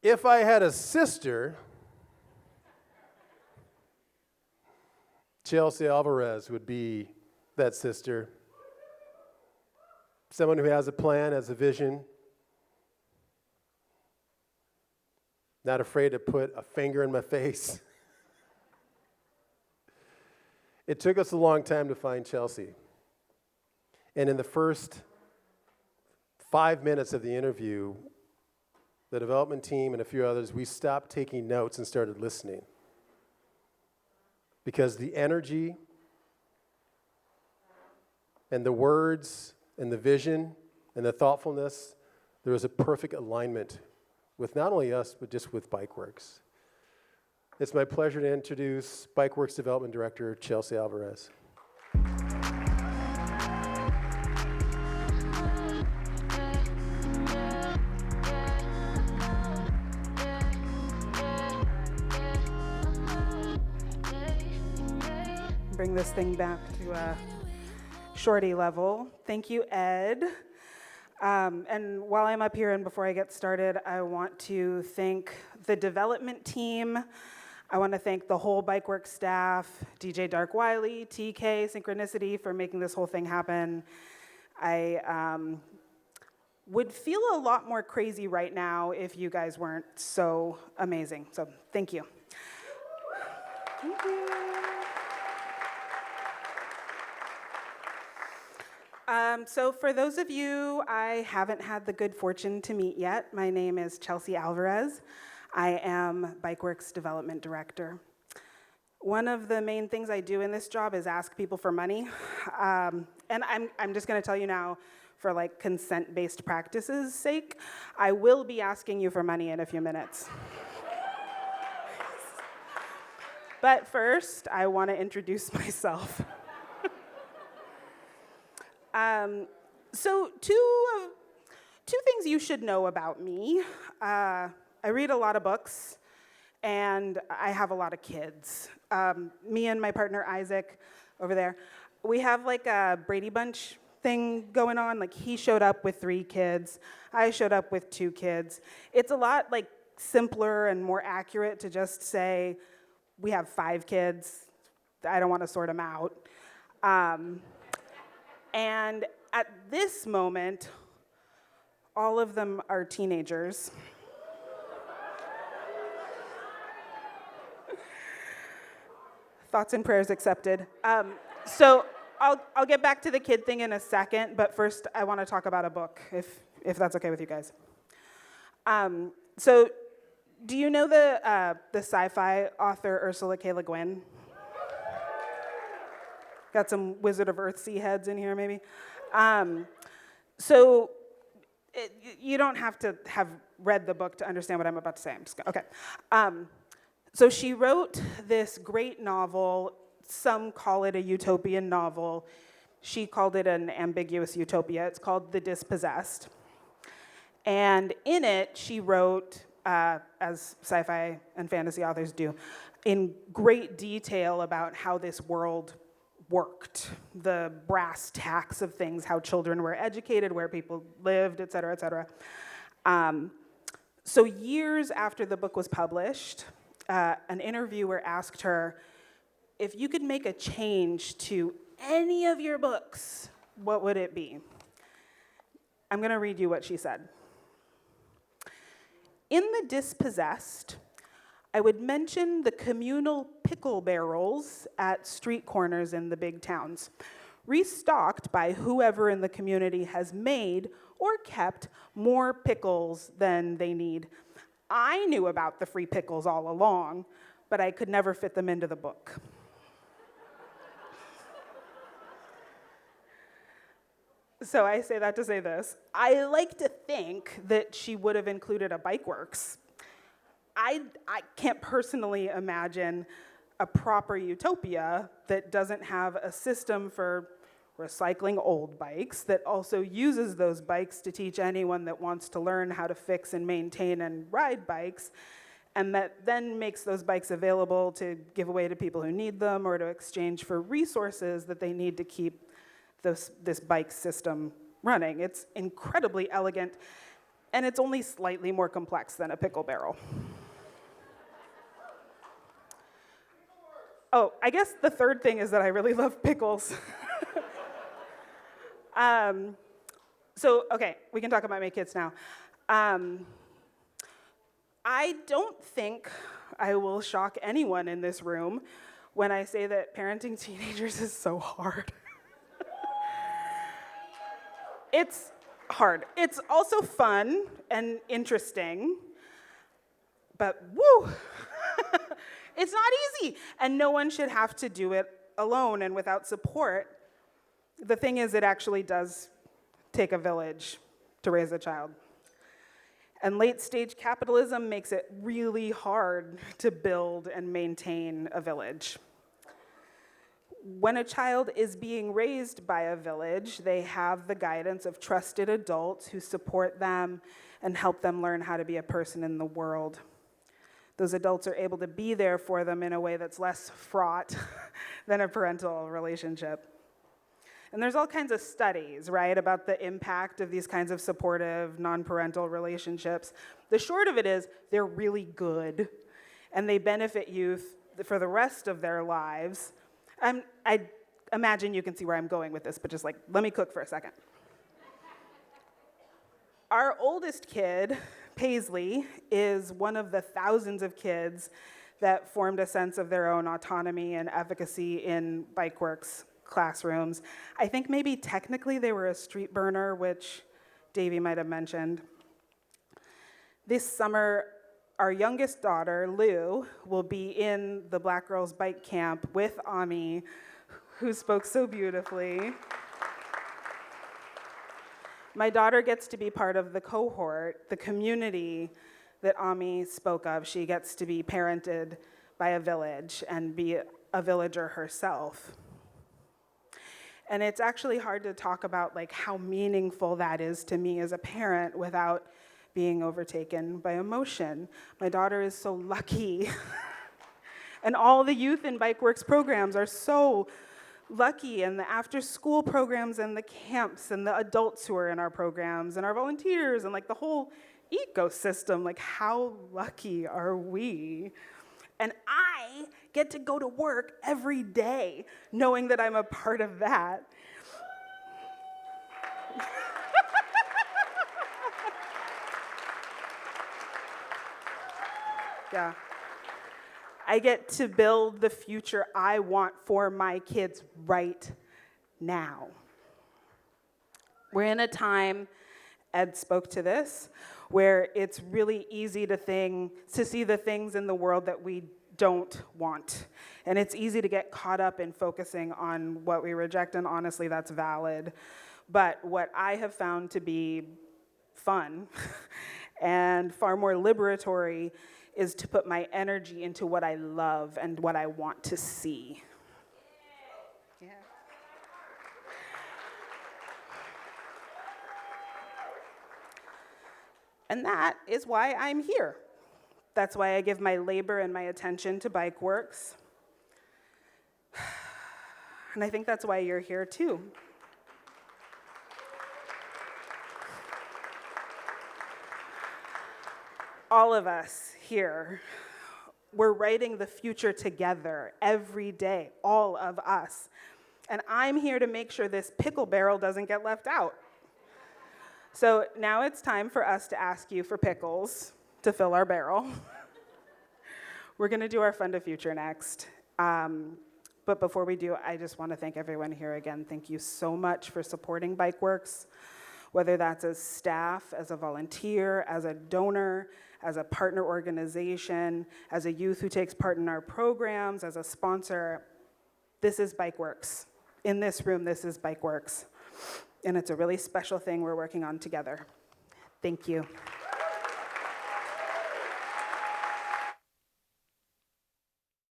If I had a sister, Chelsea Alvarez would be that sister. Someone who has a plan, has a vision, not afraid to put a finger in my face. It took us a long time to find Chelsea. And in the first 5 minutes of the interview, the development team and a few others, we stopped taking notes and started listening. Because the energy and the words and the vision and the thoughtfulness, there was a perfect alignment with not only us, but just with Bikeworks. It's my pleasure to introduce Bikeworks Development Director, Chelsea Alvarez. Bring this thing back to a shorty level. Thank you, Ed. And while I'm up here and before I get started, I want to thank the development team. I want to thank the whole Bikeworks staff, DJ Dark Wiley, TK, Synchronicity for making this whole thing happen. I would feel a lot more crazy right now if you guys weren't so amazing. So thank you. Thank you. So for those of you I haven't had the good fortune to meet yet, my name is Chelsea Alvarez. I am Bikeworks Development Director. One of the main things I do in this job is ask people for money. And I'm just gonna tell you now, for like consent-based practices' sake, I will be asking you for money in a few minutes. But first, I wanna introduce myself. So two things you should know about me. I read a lot of books, and I have a lot of kids. Me and my partner Isaac over there, we have like a Brady Bunch thing going on. Like he showed up with 3 kids, I showed up with 2 kids. It's a lot like simpler and more accurate to just say we have 5 kids. I don't want to sort them out. And at this moment, all of them are teenagers. Thoughts and prayers accepted. So I'll get back to the kid thing in a second, but first I want to talk about a book, if that's okay with you guys. So do you know the sci-fi author Ursula K. Le Guin? Got some Wizard of Earthsea heads in here, maybe? You don't have to have read the book to understand what I'm about to say. Okay. So she wrote this great novel. Some call it a utopian novel. She called it an ambiguous utopia. It's called The Dispossessed. And in it, she wrote, as sci-fi and fantasy authors do, in great detail about how this world worked, the brass tacks of things, how children were educated, where people lived, et cetera, et cetera. So years after the book was published, an interviewer asked her, if you could make a change to any of your books, what would it be? I'm gonna read you what she said. In The Dispossessed, I would mention the communal pickle barrels at street corners in the big towns, restocked by whoever in the community has made or kept more pickles than they need. I knew about the free pickles all along, but I could never fit them into the book. So I say that to say this. I like to think that she would have included a Bikeworks. I can't personally imagine a proper utopia that doesn't have a system for recycling old bikes, that also uses those bikes to teach anyone that wants to learn how to fix and maintain and ride bikes, and that then makes those bikes available to give away to people who need them or to exchange for resources that they need to keep this bike system running. It's incredibly elegant. And it's only slightly more complex than a pickle barrel. Oh, I guess the third thing is that I really love pickles. Okay, we can talk about my kids now. I don't think I will shock anyone in this room when I say that parenting teenagers is so hard. It's hard. It's also fun and interesting, but woo, it's not easy. And no one should have to do it alone and without support. The thing is, it actually does take a village to raise a child. And late-stage capitalism makes it really hard to build and maintain a village. When a child is being raised by a village, they have the guidance of trusted adults who support them and help them learn how to be a person in the world. Those adults are able to be there for them in a way that's less fraught than a parental relationship. And there's all kinds of studies, right, about the impact of these kinds of supportive, non-parental relationships. The short of it is they're really good, and they benefit youth for the rest of their lives. I imagine you can see where I'm going with this, but just let me cook for a second. Our oldest kid, Paisley, is one of the thousands of kids that formed a sense of their own autonomy and efficacy in Bikeworks classrooms. I think maybe technically they were a street burner, which Davey might have mentioned. This summer, our youngest daughter, Lou, will be in the Black Girls Bike Camp with Ami, who spoke so beautifully. My daughter gets to be part of the cohort, the community that Ami spoke of. She gets to be parented by a village and be a villager herself. And it's actually hard to talk about how meaningful that is to me as a parent without being overtaken by emotion. My daughter is so lucky. And all the youth in Bikeworks programs are so lucky, and the after-school programs and the camps and the adults who are in our programs and our volunteers and the whole ecosystem. How lucky are we? And I get to go to work every day knowing that I'm a part of that. Yeah. I get to build the future I want for my kids right now. We're in a time, Ed spoke to this, where it's really easy to see the things in the world that we don't want. And it's easy to get caught up in focusing on what we reject, and honestly, that's valid. But what I have found to be fun and far more liberatory is to put my energy into what I love and what I want to see. Yeah. And that is why I'm here. That's why I give my labor and my attention to Bikeworks. And I think that's why you're here too. All of us here, we're writing the future together every day, all of us. And I'm here to make sure this pickle barrel doesn't get left out. So now it's time for us to ask you for pickles to fill our barrel. We're going to do our Fund a Future next. But before we do, I just want to thank everyone here again. Thank you so much for supporting Bikeworks, whether that's as staff, as a volunteer, as a donor, as a partner organization, as a youth who takes part in our programs, as a sponsor. This is Bikeworks. In this room, this is Bikeworks. And it's a really special thing we're working on together. Thank you.